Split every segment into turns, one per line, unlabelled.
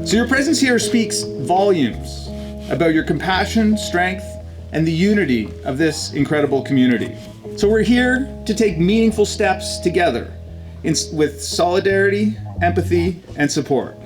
So your presence here speaks volumes about your compassion, strength, and the unity of this incredible community. So we're here to take meaningful steps together with solidarity, empathy, and support.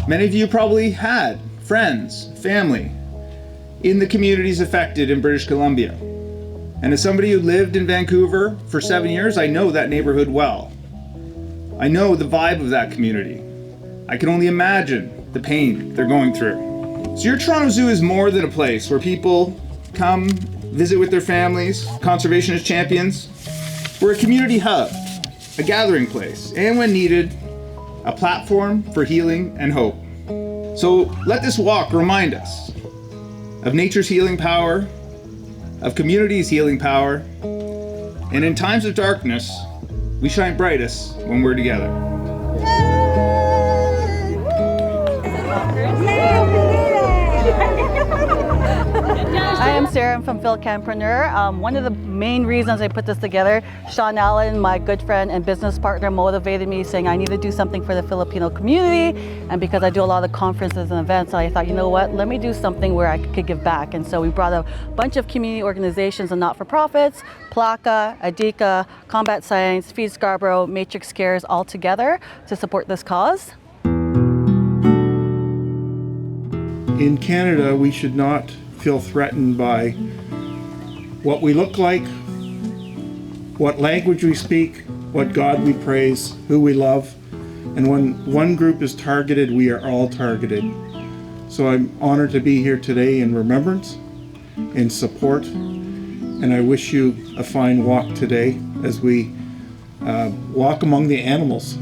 Many of you probably had friends, family in the communities affected in British Columbia. And as somebody who lived in Vancouver for 7 years, I know that neighborhood well. I know the vibe of that community. I can only imagine the pain they're going through. So your Toronto Zoo is more than a place where people come, visit with their families, conservationist champions. We're a community hub, a gathering place, and when needed, a platform for healing and hope. So let this walk remind us of nature's healing power, of community's healing power, and in times of darkness, we shine brightest when we're together.
Hi, I'm Sarah. I'm from FilCanPreneur. One of the main reasons I put this together, Sean Allen, my good friend and business partner, motivated me saying I need to do something for the Filipino community. And because I do a lot of conferences and events, I thought, you know what, let me do something where I could give back. And so we brought a bunch of community organizations and not-for-profits, Plaka, Adika, Combat Science, Feed Scarborough, Matrix Cares, all together to support this cause.
In Canada, we should not feel threatened by what we look like, what language we speak, what God we praise, who we love. And when one group is targeted, we are all targeted. So I'm honored to be here today in remembrance, in support, and I wish you a fine walk today as we walk among the animals.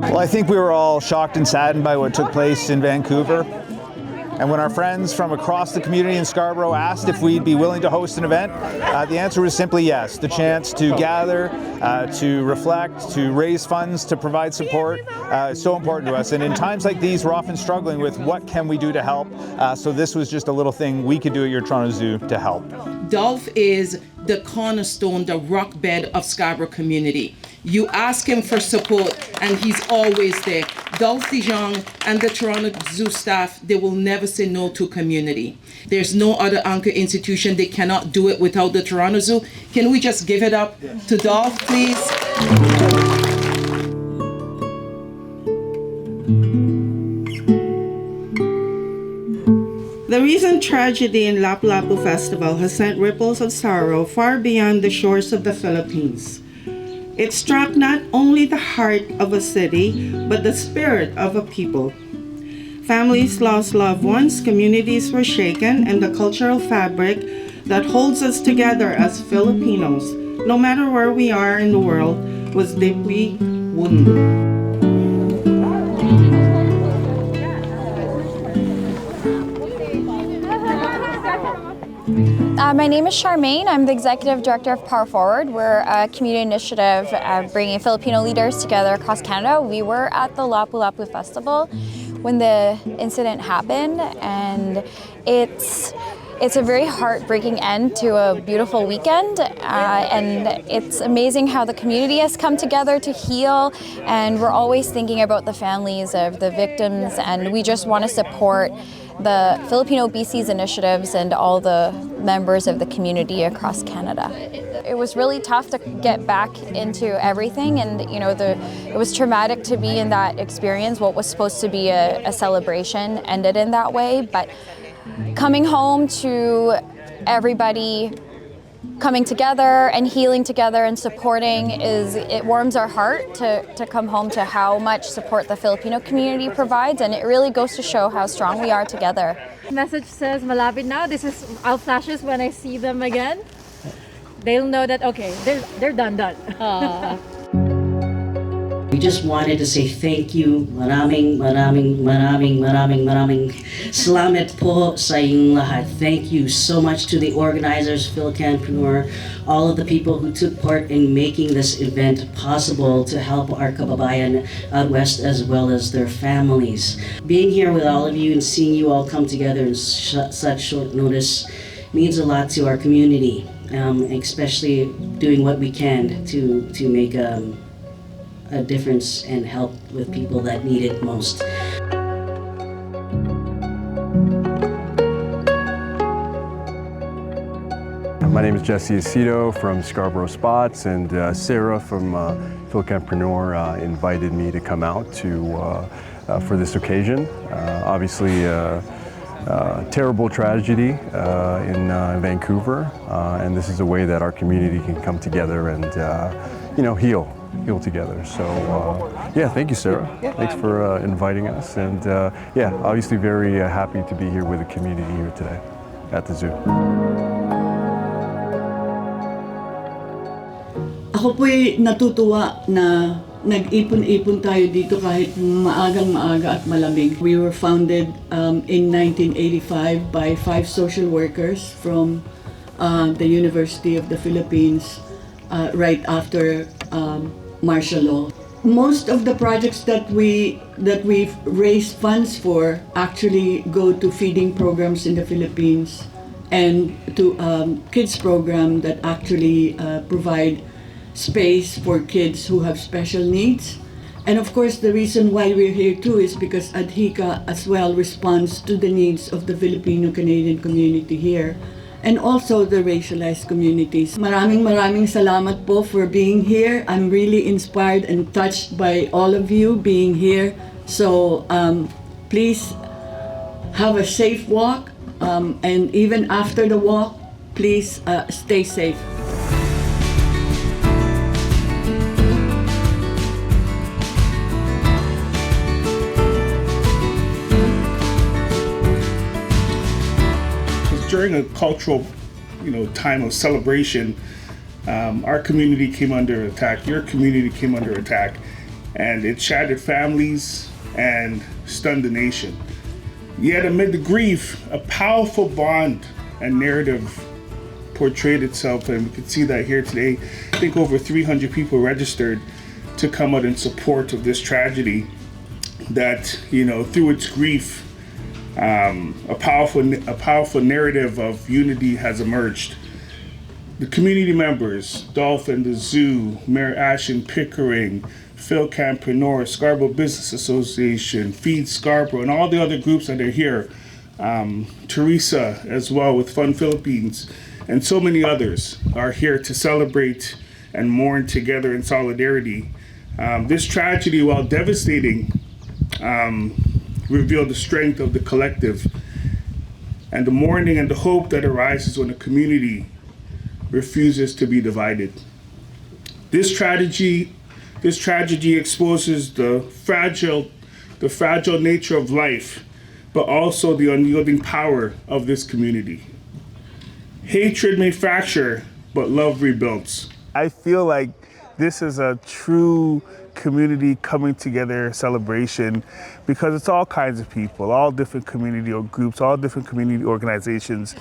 Well, I think we were all shocked and saddened by what took place in Vancouver. And when our friends from across the community in Scarborough asked if we'd be willing to host an event, the answer was simply yes. The chance to gather, to reflect, to raise funds, to provide support is so important to us. And in times like these, we're often struggling with what can we do to help. So this was just a little thing we could do at your Toronto Zoo to help.
Dolph is the cornerstone, the rock bed of Scarborough community. You ask him for support and he's always there. Dolph DeJong and the Toronto Zoo staff, they will never say no to community. There's no other anchor institution. They cannot do it without the Toronto Zoo. Can we just give it up to Dolph, please?
The recent tragedy in Lapu-Lapu Festival has sent ripples of sorrow far beyond the shores of the Philippines. It struck not only the heart of a city, but the spirit of a people. Families lost loved ones, communities were shaken, and the cultural fabric that holds us together as Filipinos, no matter where we are in the world, was deeply wounded.
My name is Charmaine. I'm the Executive Director of Power Forward. We're a community initiative bringing Filipino leaders together across Canada. We were at the Lapu-Lapu Festival when the incident happened, and it's a very heartbreaking end to a beautiful weekend, and it's amazing how the community has come together to heal, and we're always thinking about the families of the victims, and we just want to support the Filipino BC's initiatives and all the members of the community across Canada. It was really tough to get back into everything, and it was traumatic to be in that experience. What was supposed to be a celebration ended in that way, but coming home to everybody coming together and healing together and supporting it warms our heart to come home to how much support the Filipino community provides, and it really goes to show how strong we are together.
The message says malapit now. This is our flashes when I see them again. They'll know that okay, they're done.
We just wanted to say thank you. Maraming salamat po sa inyong lahat. Thank you so much to the organizers, FilCanPreneur, all of the people who took part in making this event possible to help our kababayan out west as well as their families. Being here with all of you and seeing you all come together in such short notice means a lot to our community, especially doing what we can to make a difference and help with people that need it most.
My name is Jesse Aceto from Scarborough Spots, and Sarah from FilCanPreneur invited me to come out for this occasion. Obviously, terrible tragedy in Vancouver, and this is a way that our community can come together and heal together. So yeah, thank you, Sarah. Thanks for inviting us, and yeah, obviously very happy to be here with the community here today at the zoo.
Ako po'y natutuwa na nag-ipon-ipon tayo dito kahit maagang-maaga at malamig. We were founded in 1985 by 5 social workers from the University of the Philippines right after martial law. Most of the projects that we've raised funds for actually go to feeding programs in the Philippines and to kids program that actually provide space for kids who have special needs. And of course, the reason why we're here too is because ADHICA as well responds to the needs of the Filipino-Canadian community here and also the racialized communities. Maraming salamat po for being here. I'm really inspired and touched by all of you being here. So please have a safe walk, and even after the walk, please stay safe.
During a cultural, time of celebration, our community came under attack. Your community came under attack, and it shattered families and stunned the nation. Yet amid the grief, a powerful bond and narrative portrayed itself, and we can see that here today. I think over 300 people registered to come out in support of this tragedy. That through its grief, a powerful narrative of unity has emerged. The community members, Dolphin, the Zoo, Mayor Ashton Pickering, FilCanPreneur, Scarborough Business Association, Feed Scarborough, and all the other groups that are here, Teresa as well with Fund Philippines, and so many others are here to celebrate and mourn together in solidarity. This tragedy, while devastating, reveal the strength of the collective and the mourning and the hope that arises when a community refuses to be divided. This tragedy exposes the fragile nature of life, but also the unyielding power of this community. Hatred may fracture, but love rebuilds. I feel like this is a true community coming together celebration, because it's all kinds of people, all different community groups, all different community organizations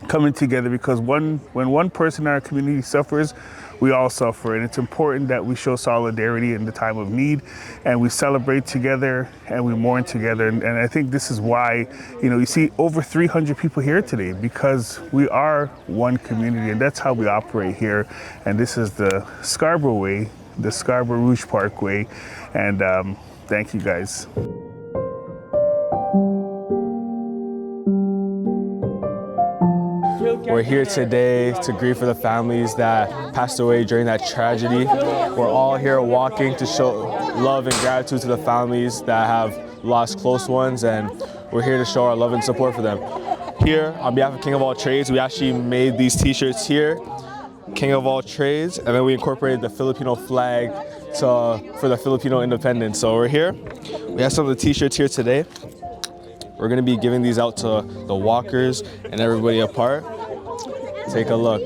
coming together, because when one person in our community suffers, we all suffer, and it's important that we show solidarity in the time of need, and we celebrate together and we mourn together. And I think this is why you see over 300 people here today, because we are one community, and that's how we operate here. And this is the Scarborough way, the Scarborough Rouge Parkway, and thank you guys.
We're here today to grieve for the families that passed away during that tragedy. We're all here walking to show love and gratitude to the families that have lost close ones, and we're here to show our love and support for them. Here, on behalf of King of All Trades, we actually made these t-shirts here, King of All Trades, and then we incorporated the Filipino flag for the Filipino independence. So we're here. We have some of the t-shirts here today. We're gonna be giving these out to the walkers and everybody apart. Take a look.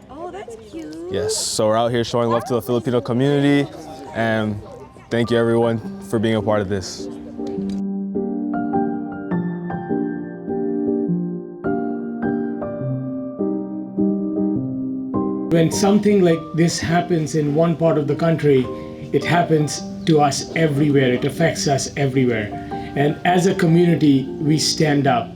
Oh, that's cute.
Yes, so we're out here showing love to the Filipino community, and thank you everyone for being a part of this.
When something like this happens in one part of the country, it happens to us everywhere. It affects us everywhere. And as a community, we stand up.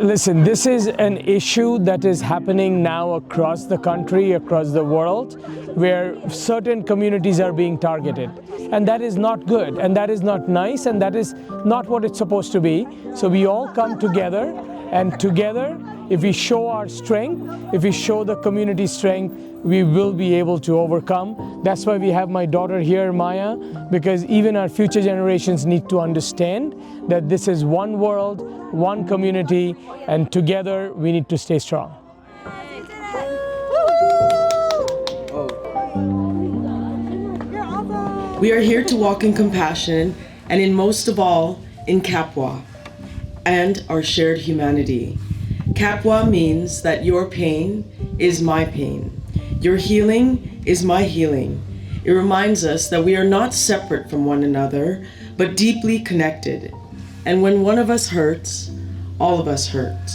Listen, this is an issue that is happening now across the country, across the world, where certain communities are being targeted. And that is not good, and that is not nice, and that is not what it's supposed to be. So we all come together, and together, if we show our strength, if we show the community strength, we will be able to overcome. That's why we have my daughter here, Maya, because even our future generations need to understand that this is one world, one community, and together we need to stay strong.
We are here to walk in compassion and in most of all, in Kapwa and our shared humanity. Kapwa means that your pain is my pain. Your healing is my healing. It reminds us that we are not separate from one another, but deeply connected. And when one of us hurts, all of us hurt.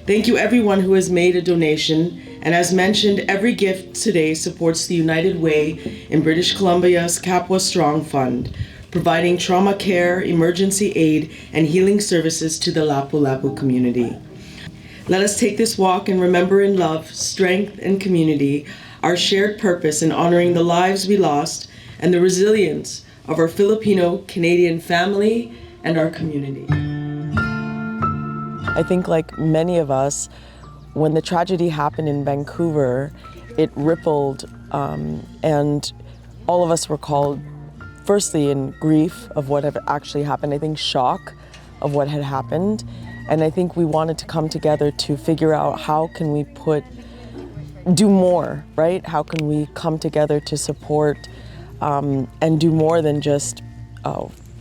Thank you everyone who has made a donation. And as mentioned, every gift today supports the United Way in British Columbia's Kapwa Strong Fund, providing trauma care, emergency aid, and healing services to the Lapu-Lapu community. Let us take this walk and remember in love, strength, and community our shared purpose in honoring the lives we lost and the resilience of our Filipino-Canadian family and our community.
I think like many of us, when the tragedy happened in Vancouver, it rippled and all of us were called firstly in grief of what had actually happened, I think shock of what had happened. And I think we wanted to come together to figure out how can we do more, right? How can we come together to support and do more than just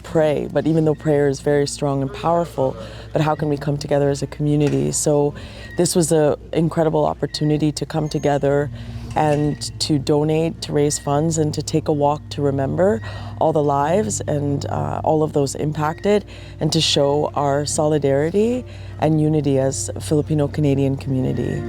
pray, but even though prayer is very strong and powerful, but how can we come together as a community? So this was an incredible opportunity to come together and to donate, to raise funds, and to take a walk to remember all the lives and all of those impacted, and to show our solidarity and unity as a Filipino-Canadian community.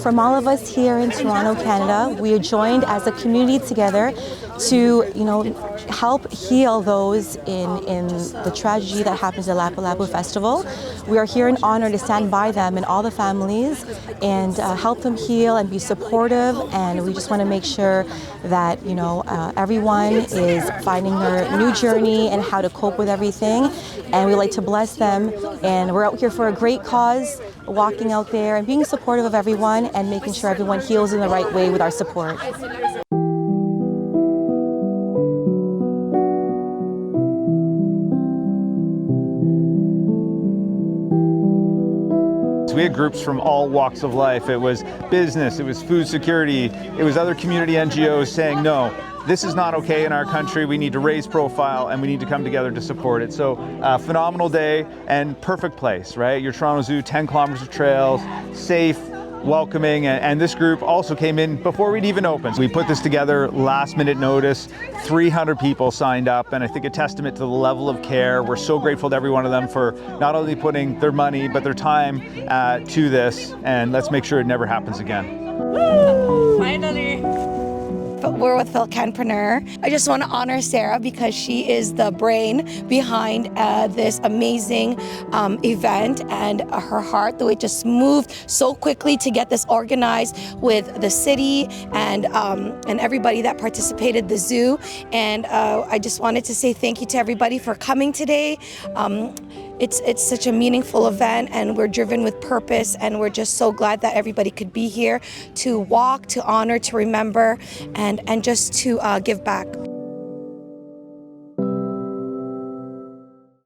From all of us here in Toronto, Canada, we are joined as a community together to, help heal those in the tragedy that happens at Lapu-Lapu Festival. We are here in honor to stand by them and all the families and help them heal and be supportive. And we just want to make sure that, everyone is finding their new journey and how to cope with everything. And we like to bless them. And we're out here for a great cause, walking out there and being supportive of everyone and making sure everyone heals in the right way with our support.
We had groups from all walks of life. It was business, it was food security, it was other community NGOs saying, no, this is not okay in our country. We need to raise profile and we need to come together to support it. So phenomenal day and perfect place, right? Your Toronto Zoo, 10 kilometers of trails, safe, welcoming, and this group also came in before we'd even opened. We put this together last minute notice, 300 people signed up, and I think a testament to the level of care. We're so grateful to every one of them for not only putting their money, but their time to this, and let's make sure it never happens again.
Finally! We're with FilCanPreneur. I just want to honor Sarah because she is the brain behind this amazing event, and her heart, the way it just moved so quickly to get this organized with the city and everybody that participated, the zoo. And I just wanted to say thank you to everybody for coming today. It's such a meaningful event, and we're driven with purpose, and we're just so glad that everybody could be here to walk, to honor, to remember, and just to give back.